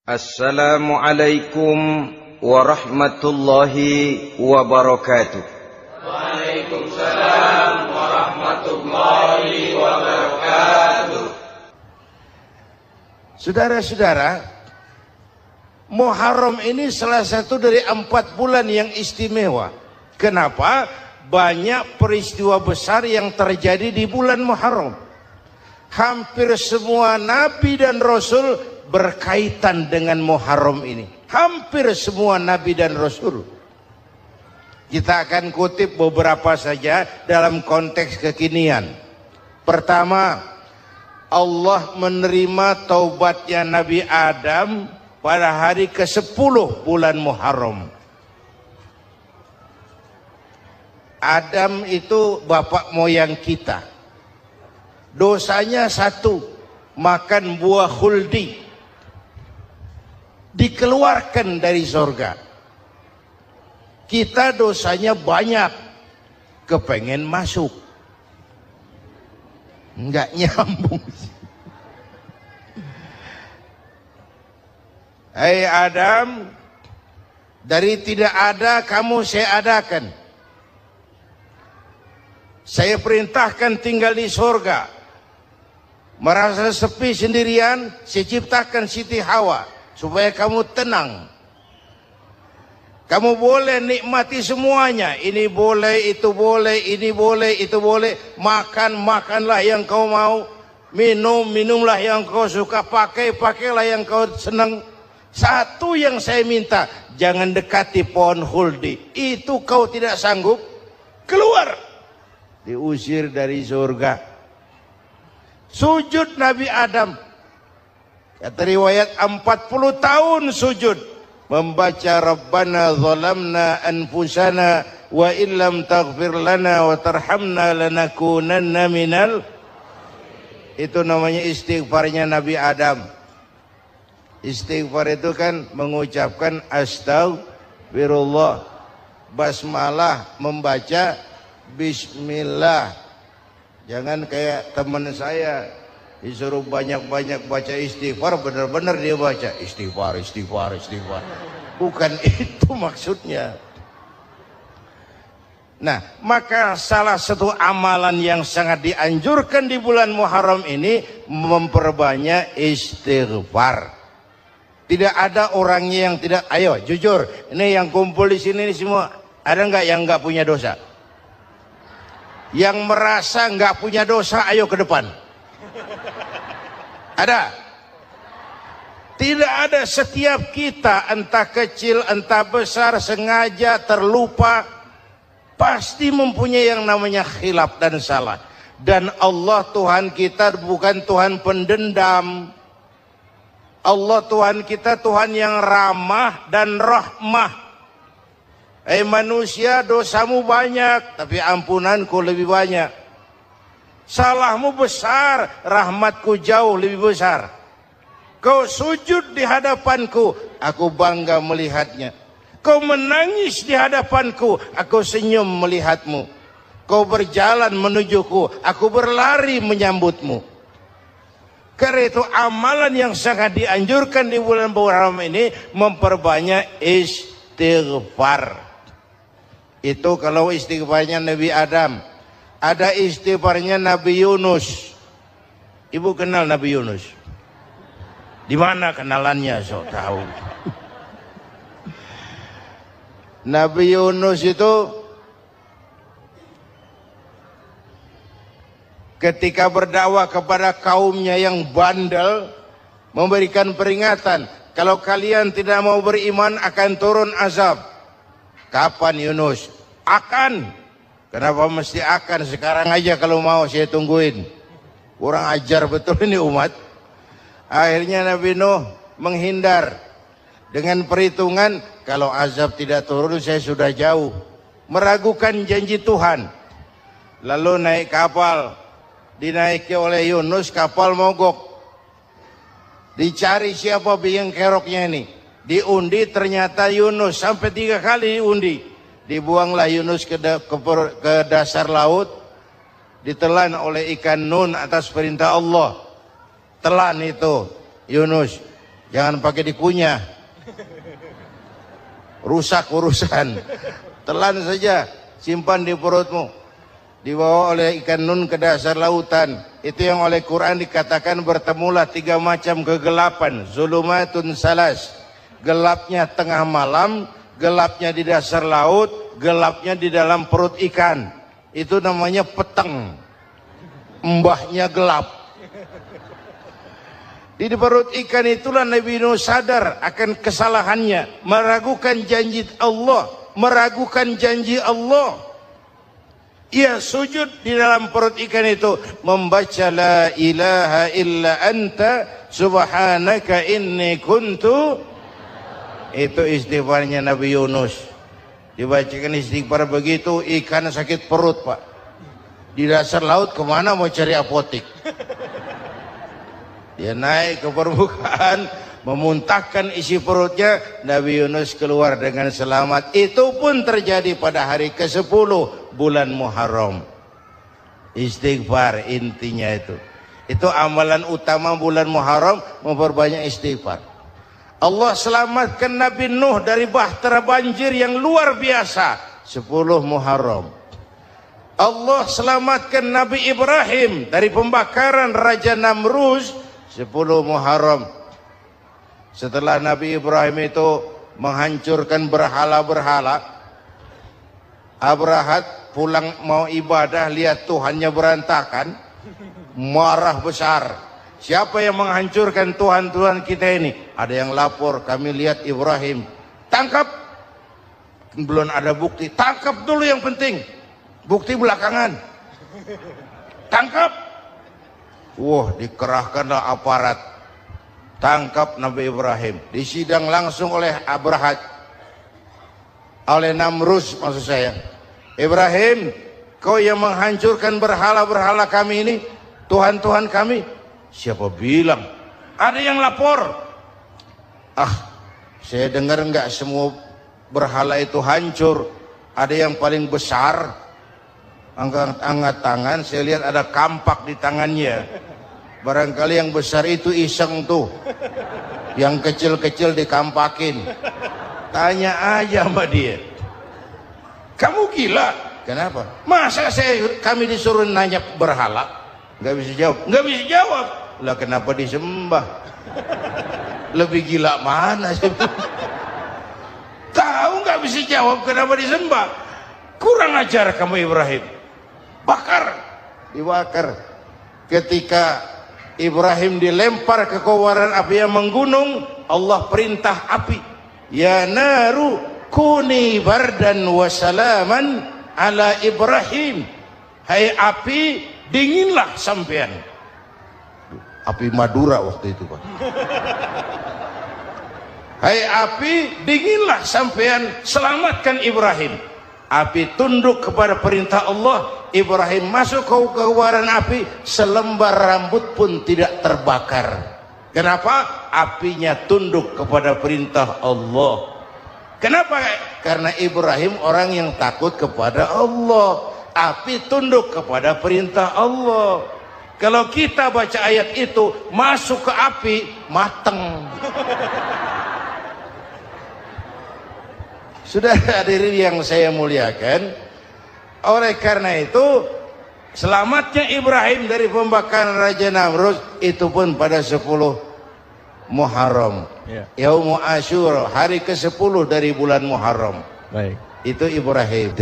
Assalamualaikum warahmatullahi wabarakatuh. Waalaikumsalam warahmatullahi wabarakatuh. Saudara-saudara, Muharram ini salah satu dari 4 bulan yang istimewa. Kenapa? Banyak peristiwa besar yang terjadi di bulan Muharram. Hampir semua nabi dan rasul berkaitan dengan Muharram ini. Hampir semua nabi dan rasul. Kita akan kutip beberapa saja dalam konteks kekinian. Pertama, Allah menerima taubatnya Nabi Adam pada hari ke-10 bulan Muharram. Adam itu bapak moyang kita. Dosanya satu, makan buah khuldi. Dikeluarkan dari surga. Kita dosanya banyak, kepengen masuk, nggak nyambung. Hai Adam, dari tidak ada kamu saya adakan. Saya perintahkan tinggal di surga. Merasa sepi sendirian, saya ciptakan Siti Hawa supaya kamu tenang. Kamu boleh nikmati semuanya. Ini boleh, itu boleh, ini boleh, itu boleh. Makan, makanlah yang kau mau. Minum, minumlah yang kau suka. Pakai, pakailah yang kau senang. Satu yang saya minta, jangan dekati pohon khuldi. Itu kau tidak sanggup, keluar. Diusir dari surga. Sujud Nabi Adam. Kata riwayat 40 tahun sujud. Membaca Rabbana zalamna anfusana wa illam taghfir lana wa tarhamna lanakunanna minal. Itu namanya istighfarnya Nabi Adam. Istighfar itu kan mengucapkan astagfirullah. Basmalah membaca bismillah. Jangan kayak teman saya disuruh banyak-banyak baca istighfar, benar-benar dia baca istighfar, istighfar, istighfar. Bukan itu maksudnya. Nah, maka salah satu amalan yang sangat dianjurkan di bulan Muharram ini memperbanyak istighfar. Tidak ada orangnya yang tidak. Ayo jujur, ini yang kumpul di sini semua, ada nggak yang nggak punya dosa? Yang merasa nggak punya dosa, ayo ke depan. Ada? Tidak ada. Setiap kita, entah kecil entah besar, sengaja terlupa, pasti mempunyai yang namanya khilaf dan salah. Dan Allah Tuhan kita bukan Tuhan pendendam. Allah Tuhan kita Tuhan yang ramah dan rahmah. Manusia, dosamu banyak, tapi ampunanku lebih banyak. Salahmu besar, rahmatku jauh lebih besar. Kau sujud di hadapanku, aku bangga melihatnya. Kau menangis di hadapanku, aku senyum melihatmu. Kau berjalan menujuku, aku berlari menyambutmu. Karena itu amalan yang sangat dianjurkan di bulan Muharram ini memperbanyak istighfar. Itu kalau istighfarnya Nabi Adam. Ada istighfarnya Nabi Yunus. Ibu kenal Nabi Yunus? Di mana kenalannya? So tahu. Nabi Yunus itu ketika berdakwah kepada kaumnya yang bandel, memberikan peringatan, kalau kalian tidak mau beriman akan turun azab. Kapan Yunus? Akan. Kenapa mesti akan? Sekarang aja kalau mau saya tungguin. Kurang ajar betul ini umat. Akhirnya Nabi Nuh menghindar dengan perhitungan, kalau azab tidak turun saya sudah jauh. Meragukan janji Tuhan. Lalu naik kapal. Dinaiki oleh Yunus, kapal mogok. Dicari siapa biang keroknya ini. Diundi, ternyata Yunus. Sampai 3 kali diundi. Dibuanglah Yunus ke dasar laut. Ditelan oleh ikan Nun atas perintah Allah. Telan itu Yunus. Jangan pakai dikunyah. Rusak urusan. Telan saja, simpan di perutmu. Dibawa oleh ikan nun ke dasar lautan. Itu yang oleh Quran dikatakan bertemulah 3 macam kegelapan. Zulumatun salas. Gelapnya tengah malam, gelapnya di dasar laut, gelapnya di dalam perut ikan. Itu namanya peteng. Mbahnya gelap. Di perut ikan itulah Nabi Nuh sadar akan kesalahannya, meragukan janji Allah, meragukan janji Allah. Ia sujud di dalam perut ikan itu, membaca la ilaha illa anta subhanaka inni kuntu. Itu istighfarnya Nabi Yunus. Dibacakan istighfar begitu, ikan sakit perut, Pak. Di dasar laut kemana mau cari apotik? Dia naik ke permukaan, memuntahkan isi perutnya, Nabi Yunus keluar dengan selamat. Itu pun terjadi pada hari ke-10 bulan Muharram. Istighfar intinya itu. Itu amalan utama bulan Muharram, memperbanyak istighfar. Allah selamatkan Nabi Nuh dari bahtera banjir yang luar biasa 10 Muharram. Allah selamatkan Nabi Ibrahim dari pembakaran Raja Namrus 10 Muharram. Setelah Nabi Ibrahim itu menghancurkan berhala-berhala, Abrahat pulang mau ibadah, lihat Tuhannya berantakan, marah besar. Siapa yang menghancurkan Tuhan-Tuhan kita ini? Ada yang lapor, kami lihat Ibrahim. Tangkap. Belum ada bukti. Tangkap dulu yang penting. Bukti belakangan. Tangkap. Wah, dikerahkanlah aparat. Tangkap Nabi Ibrahim. Disidang langsung oleh Abrahat. Oleh Namrus maksud saya. Ibrahim, kau yang menghancurkan berhala-berhala kami ini, Tuhan-Tuhan kami. Siapa bilang? Ada yang lapor. Saya dengar enggak semua berhala itu hancur. Ada yang paling besar. Angkat tangan, saya lihat ada kampak di tangannya. Barangkali yang besar itu iseng tuh. Yang kecil-kecil dikampakin. Tanya aja sama dia. Kamu gila? Kenapa? Masa kami disuruh nanya berhala? Nggak bisa jawab. Nggak bisa jawab. Lah kenapa disembah? Lebih gila mana sih? Tahu nggak bisa jawab kenapa disembah? Kurang ajar kamu Ibrahim. Bakar. Dibakar. Ketika Ibrahim dilempar ke kobaran api yang menggunung, Allah perintah api, ya naru kuni bardan wa salaman ala Ibrahim. Hai api, dinginlah sampean. Api Madura waktu itu, Pak. Hai api, dinginlah sampean, selamatkan Ibrahim. Api tunduk kepada perintah Allah. Ibrahim masuk ke kobaran api, selembar rambut pun tidak terbakar. Kenapa? Apinya tunduk kepada perintah Allah. Kenapa? Karena Ibrahim orang yang takut kepada Allah. Api tunduk kepada perintah Allah. Kalau kita baca ayat itu, masuk ke api, mateng. Sudah hadirin yang saya muliakan, oleh karena itu selamatnya Ibrahim dari pembakaran Raja Namrus itu pun pada 10 Muharram. Yaumu Asyura, hari ke-10 dari bulan Muharram. Baik. Itu Ibrahim.